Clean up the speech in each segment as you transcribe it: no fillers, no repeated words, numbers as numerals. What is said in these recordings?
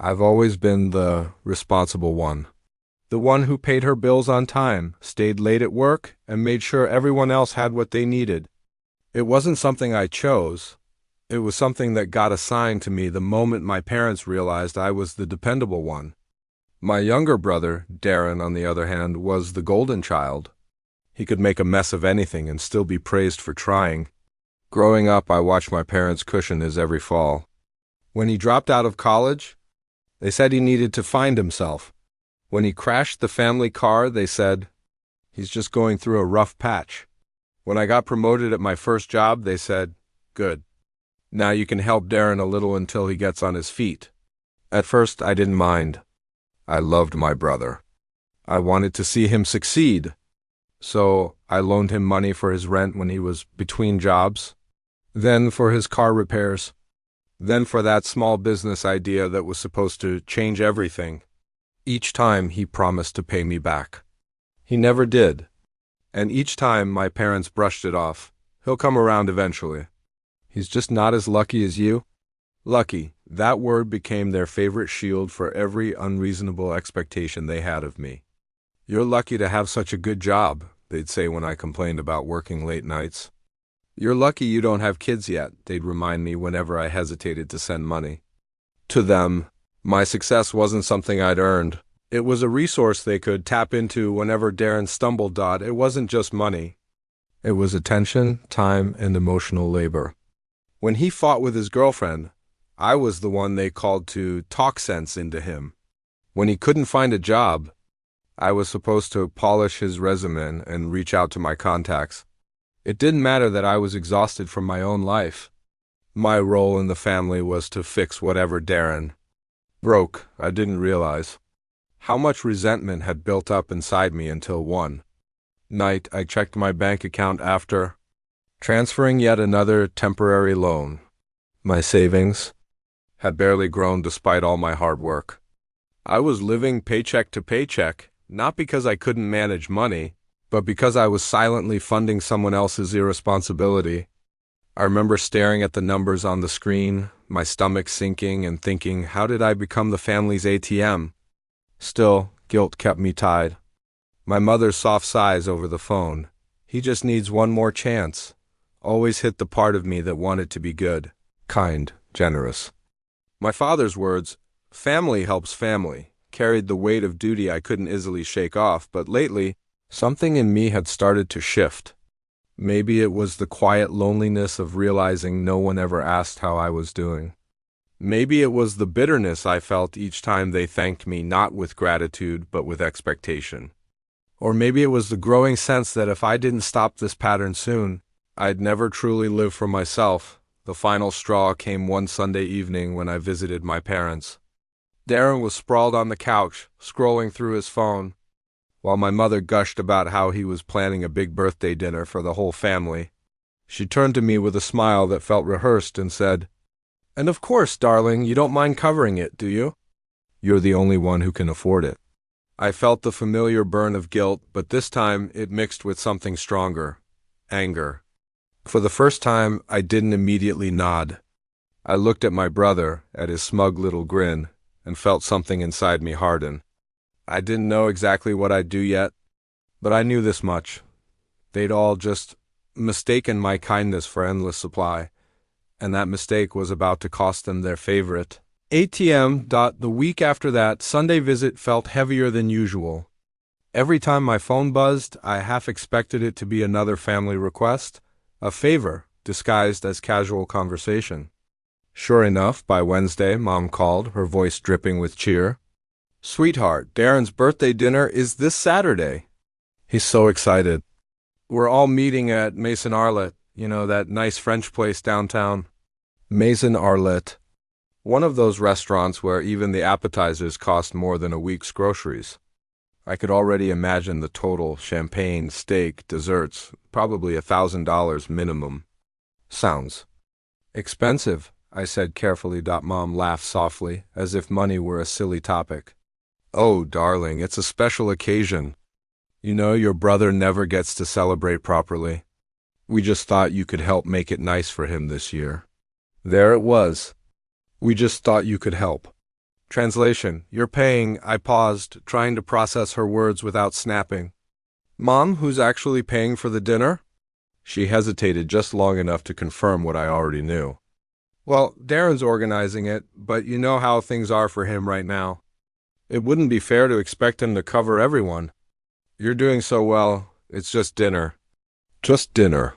I've always been the responsible one. The one who paid her bills on time, stayed late at work, and made sure everyone else had what they needed. It wasn't something I chose. It was something that got assigned to me the moment my parents realized I was the dependable one. My younger brother, Darren, on the other hand, was the golden child. He could make a mess of anything and still be praised for trying. Growing up, I watched my parents cushion his every fall. When he dropped out of college, they said he needed to find himself. When he crashed the family car, they said, he's just going through a rough patch. When I got promoted at my first job, they said, good. Now you can help Darren a little until he gets on his feet. At first, I didn't mind. I loved my brother. I wanted to see him succeed. So I loaned him money for his rent when he was between jobs, then for his car repairs, then for that small business idea that was supposed to change everything. Each time he promised to pay me back. He never did. And each time my parents brushed it off. He'll come around eventually. He's just not as lucky as you. Lucky, that word became their favorite shield for every unreasonable expectation they had of me. You're lucky to have such a good job, they'd say when I complained about working late nights. You're lucky you don't have kids yet, they'd remind me whenever I hesitated to send money. To them, my success wasn't something I'd earned. It was a resource they could tap into whenever Darren stumbled. It wasn't just money. It was attention, time, and emotional labor. When he fought with his girlfriend, I was the one they called to talk sense into him. When he couldn't find a job, I was supposed to polish his resume and reach out to my contacts. It didn't matter that I was exhausted from my own life. My role in the family was to fix whatever Darren broke. I didn't realize how much resentment had built up inside me until one night I checked my bank account after transferring yet another temporary loan. My savings had barely grown despite all my hard work. I was living paycheck to paycheck, not because I couldn't manage money, but because I was silently funding someone else's irresponsibility. I remember staring at the numbers on the screen, my stomach sinking and thinking, how did I become the family's ATM? Still, guilt kept me tied. My mother's soft sighs over the phone. He just needs one more chance. Always hit the part of me that wanted to be good, kind, generous. My father's words, family helps family, carried the weight of duty I couldn't easily shake off, but lately, something in me had started to shift. Maybe it was the quiet loneliness of realizing no one ever asked how I was doing. Maybe it was the bitterness I felt each time they thanked me not with gratitude but with expectation. Or maybe it was the growing sense that if I didn't stop this pattern soon, I'd never truly live for myself. The final straw came one Sunday evening when I visited my parents. Darren was sprawled on the couch, scrolling through his phone, while my mother gushed about how he was planning a big birthday dinner for the whole family. She turned to me with a smile that felt rehearsed and said, "And of course, darling, you don't mind covering it, do you? You're the only one who can afford it." I felt the familiar burn of guilt, but this time it mixed with something stronger, anger. For the first time, I didn't immediately nod. I looked at my brother, at his smug little grin, and felt something inside me harden. I didn't know exactly what I'd do yet, but I knew this much. They'd all just mistaken my kindness for endless supply, and that mistake was about to cost them their favorite ATM. The week after that Sunday visit felt heavier than usual. Every time my phone buzzed, I half expected it to be another family request, a favor disguised as casual conversation. Sure enough, by Wednesday, Mom called, her voice dripping with cheer. "Sweetheart, Darren's birthday dinner is this Saturday." He's so excited. "We're all meeting at Maison Arlette, that nice French place downtown." Maison Arlette. One of those restaurants where even the appetizers cost more than a week's groceries. I could already imagine the total: champagne, steak, desserts, probably $1,000 minimum. Sounds expensive, I said carefully. Mom laughed softly, as if money were a silly topic. "Oh, darling, it's a special occasion. Your brother never gets to celebrate properly. We just thought you could help make it nice for him this year." There it was. We just thought you could help. Translation: You're paying. I paused, trying to process her words without snapping. Mom, who's actually paying for the dinner? She hesitated just long enough to confirm what I already knew. Well, Darren's organizing it, but you know how things are for him right now. It wouldn't be fair to expect him to cover everyone. You're doing so well, it's just dinner. Just dinner.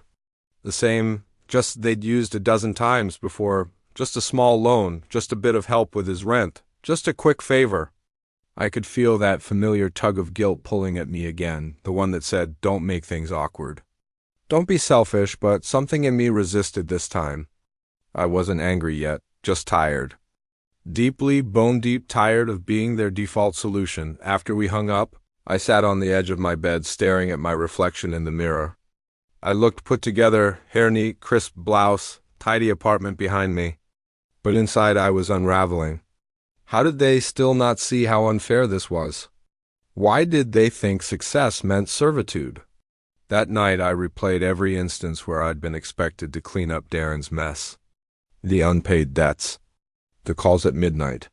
The same, just they'd used a dozen times before, just a small loan, just a bit of help with his rent, just a quick favor. I could feel that familiar tug of guilt pulling at me again, the one that said, don't make things awkward. Don't be selfish, but something in me resisted this time. I wasn't angry yet, just tired. Deeply, bone-deep tired of being their default solution. After we hung up, I sat on the edge of my bed staring at my reflection in the mirror. I looked put together, hair neat, crisp blouse, tidy apartment behind me. But inside I was unraveling. How did they still not see how unfair this was? Why did they think success meant servitude? That night I replayed every instance where I'd been expected to clean up Darren's mess. The unpaid debts. The calls at midnight.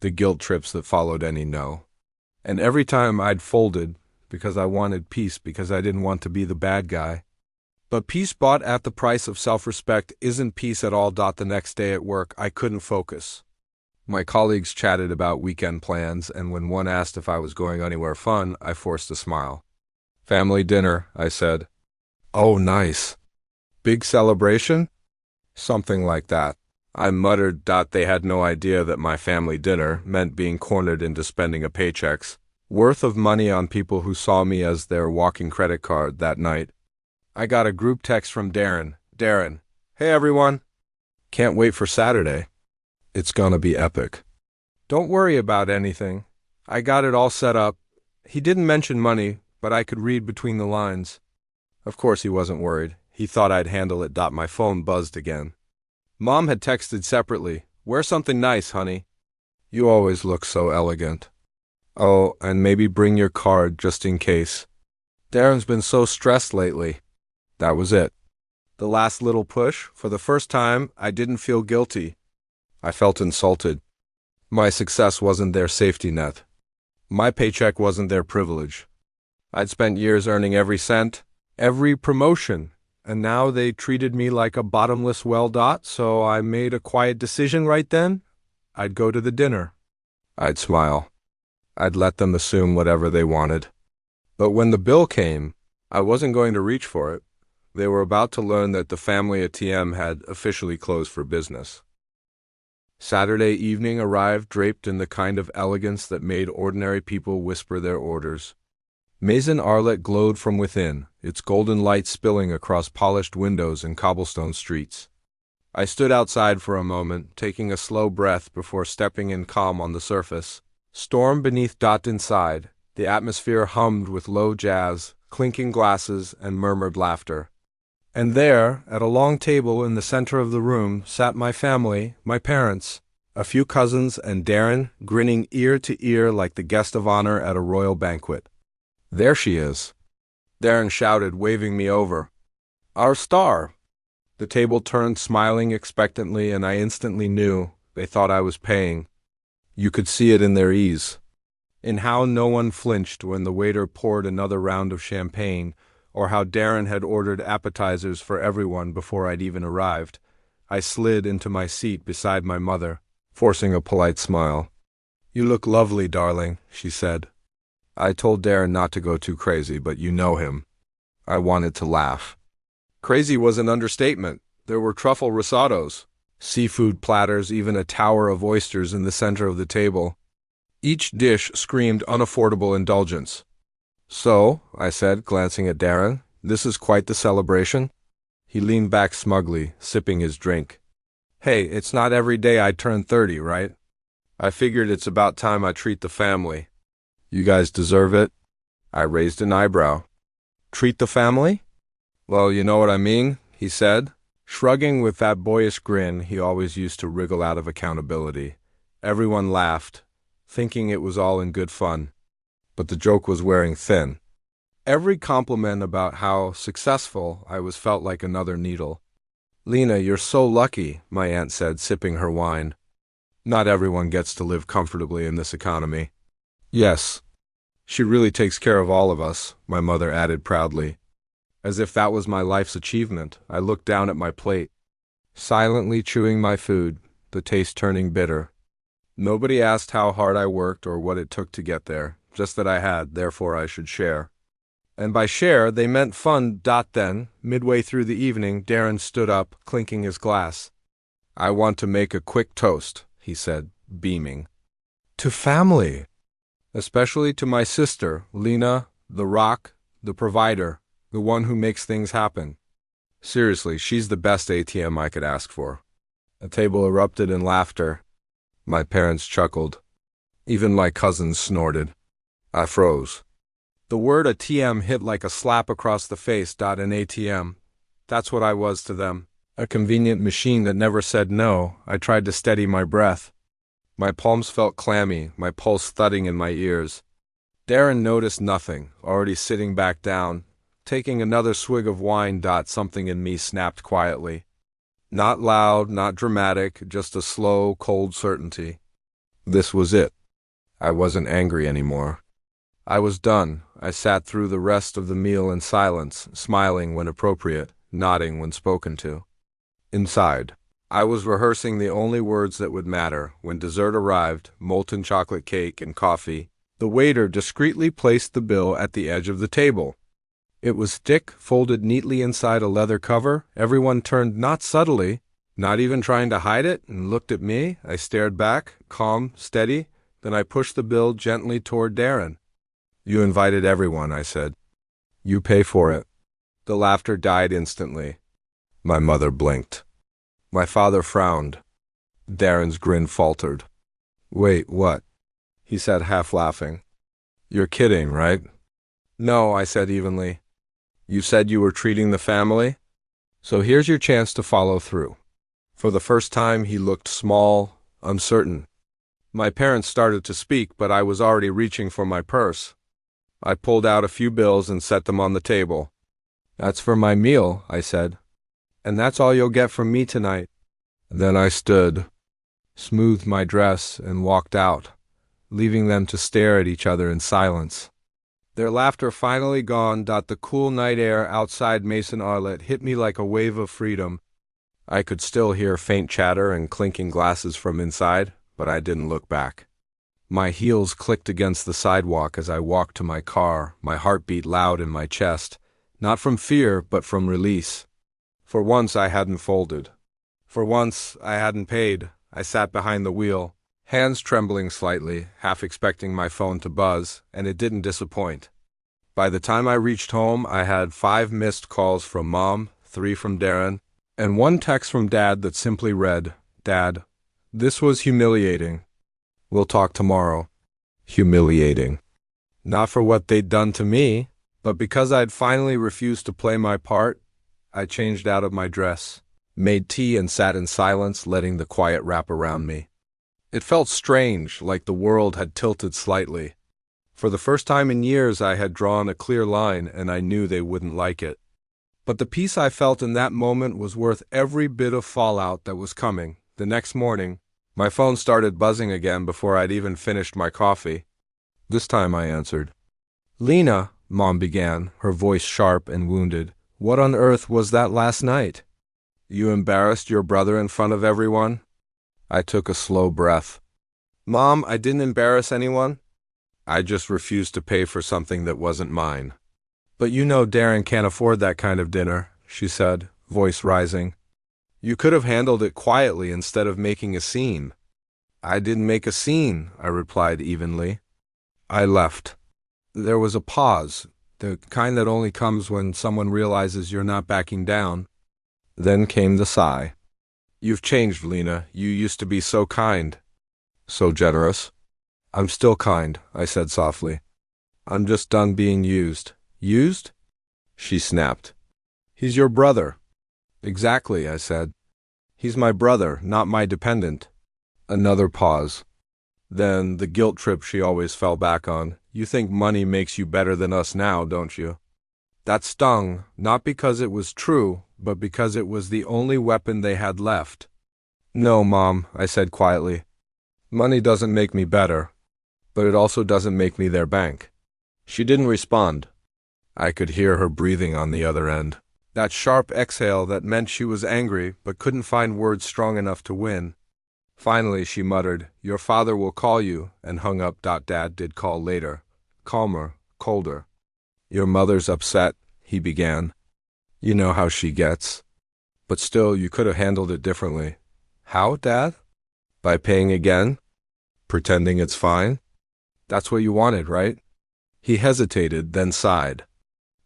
The guilt trips that followed any no. And every time I'd folded, because I wanted peace, because I didn't want to be the bad guy. But peace bought at the price of self-respect isn't peace at all. The next day at work, I couldn't focus. My colleagues chatted about weekend plans, and when one asked if I was going anywhere fun, I forced a smile. Family dinner, I said. Oh, nice. Big celebration? Something like that. I muttered. They had no idea that my family dinner meant being cornered into spending a paycheck's worth of money on people who saw me as their walking credit card that night. I got a group text from Darren. Darren, hey everyone. Can't wait for Saturday. It's gonna be epic. Don't worry about anything. I got it all set up. He didn't mention money, but I could read between the lines. Of course he wasn't worried. He thought I'd handle it. My phone buzzed again. Mom had texted separately. Wear something nice, honey. You always look so elegant. Oh, and maybe bring your card just in case. Darren's been so stressed lately. That was it. The last little push. For the first time, I didn't feel guilty. I felt insulted. My success wasn't their safety net. My paycheck wasn't their privilege. I'd spent years earning every cent, every promotion, and now they treated me like a bottomless well. So I made a quiet decision right then. I'd go to the dinner. I'd smile. I'd let them assume whatever they wanted. But when the bill came, I wasn't going to reach for it. They were about to learn that the family ATM had officially closed for business. Saturday evening arrived draped in the kind of elegance that made ordinary people whisper their orders. Maison Arlette glowed from within, its golden light spilling across polished windows and cobblestone streets. I stood outside for a moment, taking a slow breath before stepping in calm on the surface. Storm beneath. Inside, the atmosphere hummed with low jazz, clinking glasses, and murmured laughter. And there, at a long table in the center of the room, sat my family, my parents, a few cousins, and Darren, grinning ear to ear like the guest of honor at a royal banquet. There she is. Darren shouted, waving me over. Our star. The table turned, smiling expectantly, and I instantly knew they thought I was paying. You could see it in their ease, in how no one flinched when the waiter poured another round of champagne, or how Darren had ordered appetizers for everyone before I'd even arrived. I slid into my seat beside my mother, forcing a polite smile. You look lovely, darling, she said. I told Darren not to go too crazy, but you know him. I wanted to laugh. Crazy was an understatement. There were truffle risottos, seafood platters, even a tower of oysters in the center of the table. Each dish screamed unaffordable indulgence. So, I said, glancing at Darren, this is quite the celebration. He leaned back smugly, sipping his drink. Hey, it's not every day I turn 30, right? I figured it's about time I treat the family. You guys deserve it. I raised an eyebrow. Treat the family? Well, you know what I mean, he said, shrugging with that boyish grin he always used to wriggle out of accountability. Everyone laughed, thinking it was all in good fun. But the joke was wearing thin. Every compliment about how successful I was felt like another needle. Lena, you're so lucky, my aunt said, sipping her wine. Not everyone gets to live comfortably in this economy. Yes, she really takes care of all of us, my mother added proudly. As if that was my life's achievement, I looked down at my plate, silently chewing my food, the taste turning bitter. Nobody asked how hard I worked or what it took to get there, just that I had, therefore I should share. And by share, they meant fun. Then, midway through the evening, Darren stood up, clinking his glass. I want to make a quick toast, he said, beaming. To family. Especially to my sister, Lena, the rock, the provider, the one who makes things happen. Seriously, she's the best ATM I could ask for. A table erupted in laughter. My parents chuckled. Even my cousins snorted. I froze. The word ATM hit like a slap across the face. An ATM. That's what I was to them. A convenient machine that never said no. I tried to steady my breath. My palms felt clammy, my pulse thudding in my ears. Darren noticed nothing, already sitting back down, taking another swig of wine. Something in me snapped quietly. Not loud, not dramatic, just a slow, cold certainty. This was it. I wasn't angry anymore. I was done. I sat through the rest of the meal in silence, smiling when appropriate, nodding when spoken to. Inside, I was rehearsing the only words that would matter. When dessert arrived, molten chocolate cake and coffee, the waiter discreetly placed the bill at the edge of the table. It was thick, folded neatly inside a leather cover. Everyone turned, not subtly, not even trying to hide it, and looked at me. I stared back, calm, steady. Then I pushed the bill gently toward Darren. You invited everyone, I said. You pay for it. The laughter died instantly. My mother blinked. My father frowned. Darren's grin faltered. Wait, what? He said, half laughing. You're kidding, right? No, I said evenly. You said you were treating the family? So here's your chance to follow through. For the first time, he looked small, uncertain. My parents started to speak, but I was already reaching for my purse. I pulled out a few bills and set them on the table. That's for my meal, I said. And that's all you'll get from me tonight. Then I stood, smoothed my dress, and walked out, leaving them to stare at each other in silence. Their laughter finally gone. The cool night air outside Maison Arlet hit me like a wave of freedom. I could still hear faint chatter and clinking glasses from inside, but I didn't look back. My heels clicked against the sidewalk as I walked to my car, my heart beat loud in my chest, not from fear, but from release. For once I hadn't folded. For once I hadn't paid. I sat behind the wheel, hands trembling slightly, half expecting my phone to buzz, and it didn't disappoint. By the time I reached home, I had 5 missed calls from Mom, 3 from Darren, and 1 text from Dad that simply read, Dad, this was humiliating. We'll talk tomorrow. Humiliating. Not for what they'd done to me, but because I'd finally refused to play my part. I changed out of my dress, made tea and sat in silence, letting the quiet wrap around me. It felt strange, like the world had tilted slightly. For the first time in years I had drawn a clear line, and I knew they wouldn't like it. But the peace I felt in that moment was worth every bit of fallout that was coming. The next morning, my phone started buzzing again before I'd even finished my coffee. This time I answered. Lena, Mom began, her voice sharp and wounded. What on earth was that last night? You embarrassed your brother in front of everyone? I took a slow breath. Mom, I didn't embarrass anyone. I just refused to pay for something that wasn't mine. But you know Darren can't afford that kind of dinner, she said, voice rising. You could have handled it quietly instead of making a scene. I didn't make a scene, I replied evenly. I left. There was a pause, the kind that only comes when someone realizes you're not backing down. Then came the sigh. You've changed, Lena. You used to be so kind. So generous. I'm still kind, I said softly. I'm just done being used. Used? She snapped. He's your brother. Exactly, I said. He's my brother, not my dependent. Another pause. Then the guilt trip she always fell back on. You think money makes you better than us now, don't you? That stung, not because it was true, but because it was the only weapon they had left. No, Mom, I said quietly. Money doesn't make me better, but it also doesn't make me their bank. She didn't respond. I could hear her breathing on the other end. That sharp exhale that meant she was angry but couldn't find words strong enough to win. Finally, she muttered, "Your father will call you," and hung up. Dad did call later. Calmer, colder. "Your mother's upset," he began. "You know how she gets. But still, you could have handled it differently." "How, Dad?" "By paying again? Pretending it's fine? That's what you wanted, right?" He hesitated, then sighed.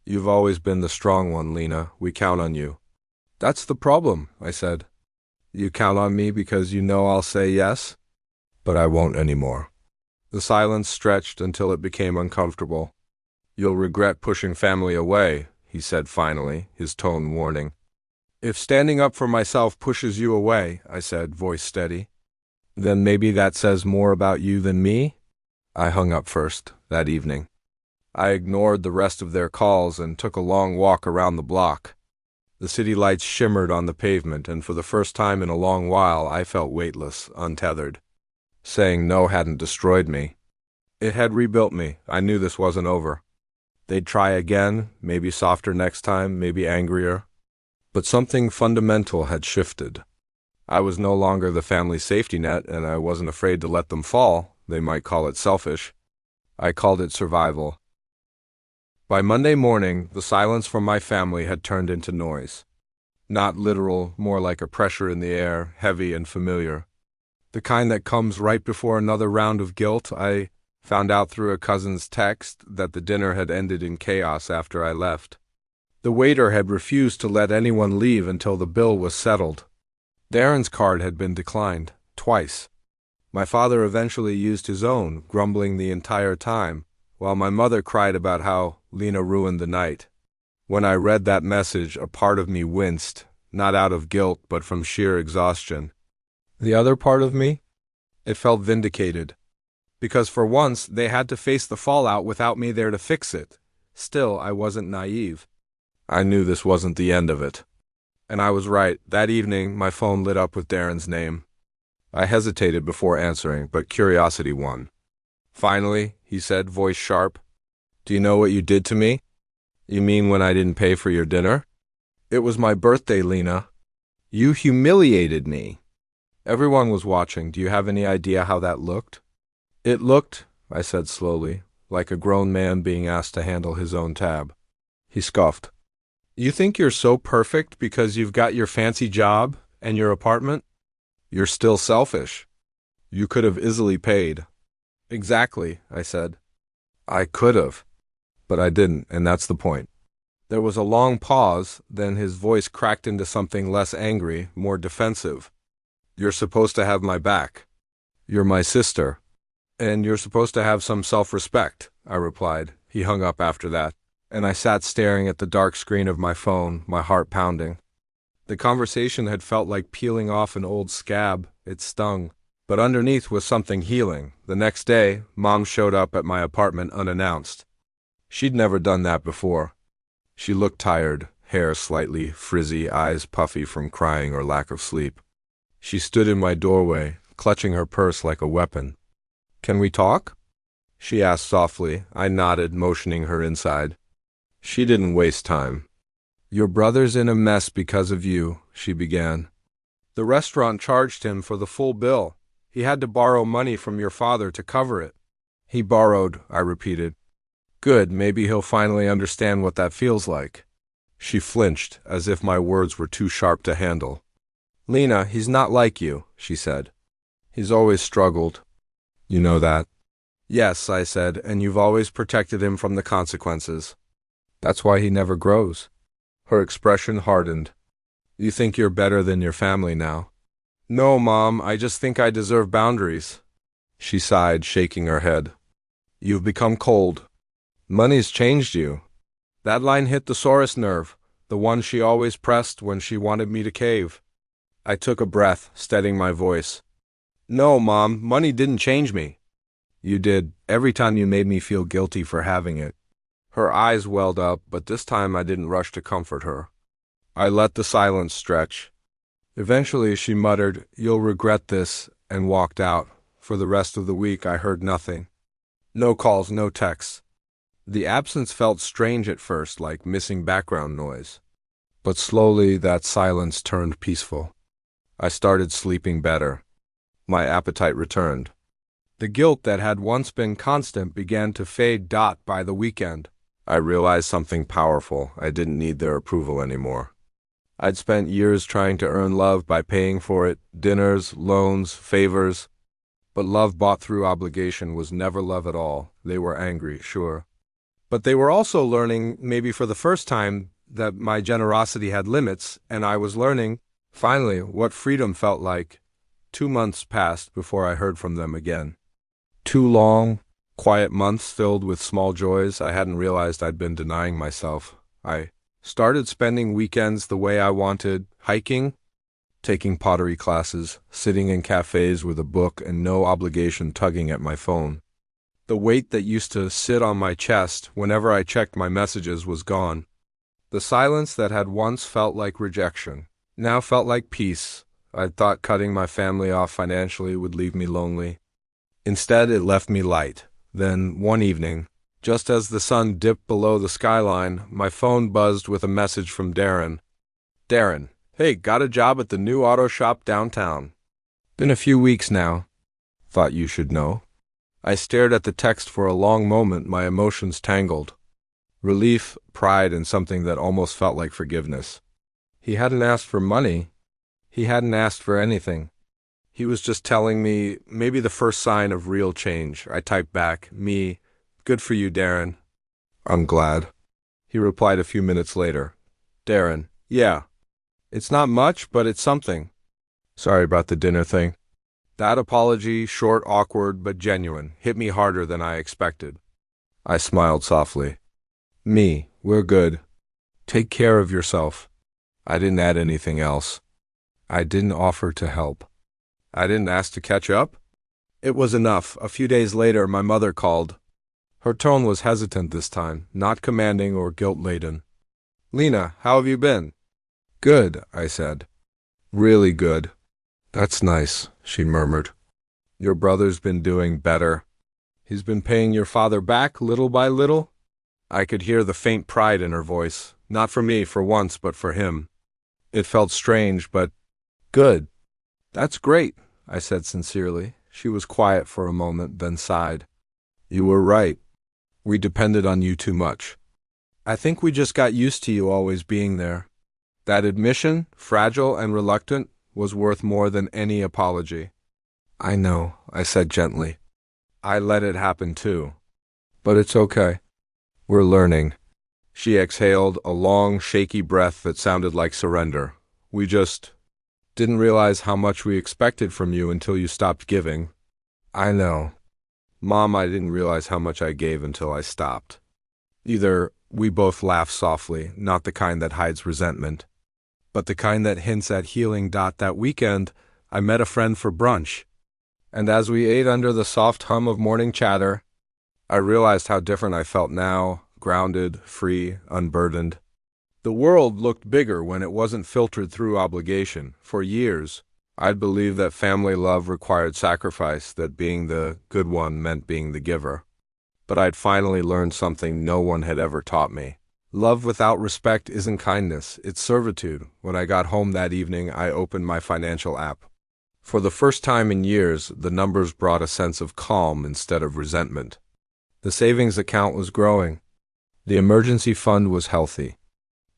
"You've always been the strong one, Lena. We count on you." "That's the problem," I said. "You count on me because you know I'll say yes?" "But I won't anymore." The silence stretched until it became uncomfortable. "You'll regret pushing family away," he said finally, his tone warning. "If standing up for myself pushes you away," I said, voice steady, "then maybe that says more about you than me?" I hung up first, that evening. I ignored the rest of their calls and took a long walk around the block. The city lights shimmered on the pavement, and for the first time in a long while I felt weightless, untethered. Saying no hadn't destroyed me. It had rebuilt me. I knew this wasn't over. They'd try again, maybe softer next time, maybe angrier. But something fundamental had shifted. I was no longer the family safety net, and I wasn't afraid to let them fall. They might call it selfish. I called it survival. By Monday morning, the silence from my family had turned into noise. Not literal, more like a pressure in the air, heavy and familiar. The kind that comes right before another round of guilt. I found out through a cousin's text that the dinner had ended in chaos after I left. The waiter had refused to let anyone leave until the bill was settled. Darren's card had been declined, twice. My father eventually used his own, grumbling the entire time, while my mother cried about how Lena ruined the night. When I read that message, a part of me winced, not out of guilt, but from sheer exhaustion. The other part of me? It felt vindicated. Because for once, they had to face the fallout without me there to fix it. Still, I wasn't naive. I knew this wasn't the end of it. And I was right. That evening, my phone lit up with Darren's name. I hesitated before answering, but curiosity won. "Finally," he said, voice sharp. "Do you know what you did to me?" "You mean when I didn't pay for your dinner?" "It was my birthday, Lena. You humiliated me." Everyone was watching. Do you have any idea how that looked? "It looked," I said slowly, "like a grown man being asked to handle his own tab." He scoffed. "You think you're so perfect because you've got your fancy job and your apartment? You're still selfish. You could have easily paid." "Exactly," I said. "I could have, but I didn't, and that's the point." There was a long pause, then his voice cracked into something less angry, more defensive. "You're supposed to have my back. You're my sister. And you're supposed to have some self-respect," I replied. He hung up after that, and I sat staring at the dark screen of my phone, my heart pounding. The conversation had felt like peeling off an old scab. It stung. But underneath was something healing. The next day, Mom showed up at my apartment unannounced. She'd never done that before. She looked tired, hair slightly frizzy, eyes puffy from crying or lack of sleep. She stood in my doorway, clutching her purse like a weapon. "Can we talk?" she asked softly. I nodded, motioning her inside. She didn't waste time. "Your brother's in a mess because of you," she began. "The restaurant charged him for the full bill. He had to borrow money from your father to cover it." "He borrowed," I repeated. "Good, maybe he'll finally understand what that feels like." She flinched, as if my words were too sharp to handle. "Lena, he's not like you," she said. "He's always struggled. You know that." "Yes," I said, "and you've always protected him from the consequences. That's why he never grows." Her expression hardened. "You think you're better than your family now?" "No, Mom, I just think I deserve boundaries." She sighed, shaking her head. "You've become cold. Money's changed you." That line hit the sorest nerve, the one she always pressed when she wanted me to cave. I took a breath, steadying my voice. "No, Mom, money didn't change me." "You did, every time you made me feel guilty for having it." Her eyes welled up, but this time I didn't rush to comfort her. I let the silence stretch. Eventually she muttered, "You'll regret this," and walked out, For the rest of the week, I heard nothing. No calls, no texts. The absence felt strange at first, like missing background noise. But slowly, that silence turned peaceful. I started sleeping better. My appetite returned. The guilt that had once been constant began to fade. By the weekend, I realized something powerful. I didn't need their approval anymore. I'd spent years trying to earn love by paying for it, dinners, loans, favors. But love bought through obligation was never love at all. They were angry, sure. But they were also learning, maybe for the first time, that my generosity had limits, and I was learning, finally, what freedom felt like. 2 months passed before I heard from them again. 2 long, quiet months filled with small joys I hadn't realized I'd been denying myself. I started spending weekends the way I wanted, hiking, taking pottery classes, sitting in cafes with a book and no obligation tugging at my phone. The weight that used to sit on my chest whenever I checked my messages was gone. The silence that had once felt like rejection now felt like peace. I'd thought cutting my family off financially would leave me lonely. Instead, it left me light. Then, one evening, just as the sun dipped below the skyline, my phone buzzed with a message from Darren. Darren, hey, got a job at the new auto shop downtown. Been a few weeks now. Thought you should know. I stared at the text for a long moment, my emotions tangled. Relief, pride, and something that almost felt like forgiveness. He hadn't asked for money. He hadn't asked for anything. He was just telling me, maybe the first sign of real change. I typed back, me, good for you, Darren. I'm glad. He replied a few minutes later. Darren, yeah. It's not much, but it's something. Sorry about the dinner thing. That apology, short, awkward, but genuine, hit me harder than I expected. I smiled softly. Me, we're good. Take care of yourself. I didn't add anything else. I didn't offer to help. I didn't ask to catch up. It was enough. A few days later, my mother called. Her tone was hesitant this time, not commanding or guilt-laden. Lena, how have you been? Good, I said. Really good. That's nice, she murmured. Your brother's been doing better. He's been paying your father back little by little? I could hear the faint pride in her voice, not for me for once, but for him. It felt strange, but good. That's great, I said sincerely. She was quiet for a moment, then sighed. You were right. We depended on you too much. I think we just got used to you always being there. That admission, fragile and reluctant, was worth more than any apology. I know, I said gently. I let it happen too. But it's okay. We're learning. She exhaled a long, shaky breath that sounded like surrender. We just didn't realize how much we expected from you until you stopped giving. I know. Mom, I didn't realize how much I gave until I stopped. We both laughed softly, not the kind that hides resentment, but the kind that hints at healing. That weekend, I met a friend for brunch, and as we ate under the soft hum of morning chatter, I realized how different I felt now, grounded, free, unburdened. The world looked bigger when it wasn't filtered through obligation. For years, I'd believed that family love required sacrifice, that being the good one meant being the giver. But I'd finally learned something no one had ever taught me. Love without respect isn't kindness, it's servitude. When I got home that evening, I opened my financial app. For the first time in years, the numbers brought a sense of calm instead of resentment. The savings account was growing. The emergency fund was healthy.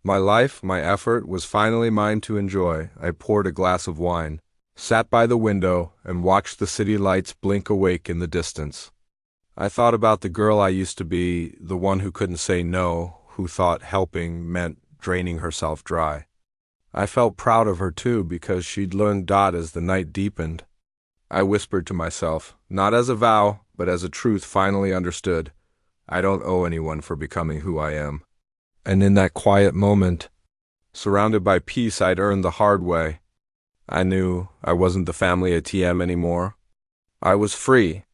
My life, my effort, was finally mine to enjoy. I poured a glass of wine, sat by the window, and watched the city lights blink awake in the distance. I thought about the girl I used to be, the one who couldn't say no, who thought helping meant draining herself dry. I felt proud of her too, because she'd learned as the night deepened. I whispered to myself, not as a vow, but as a truth finally understood. I don't owe anyone for becoming who I am. And in that quiet moment, surrounded by peace I'd earned the hard way, I knew I wasn't the family ATM anymore. I was free.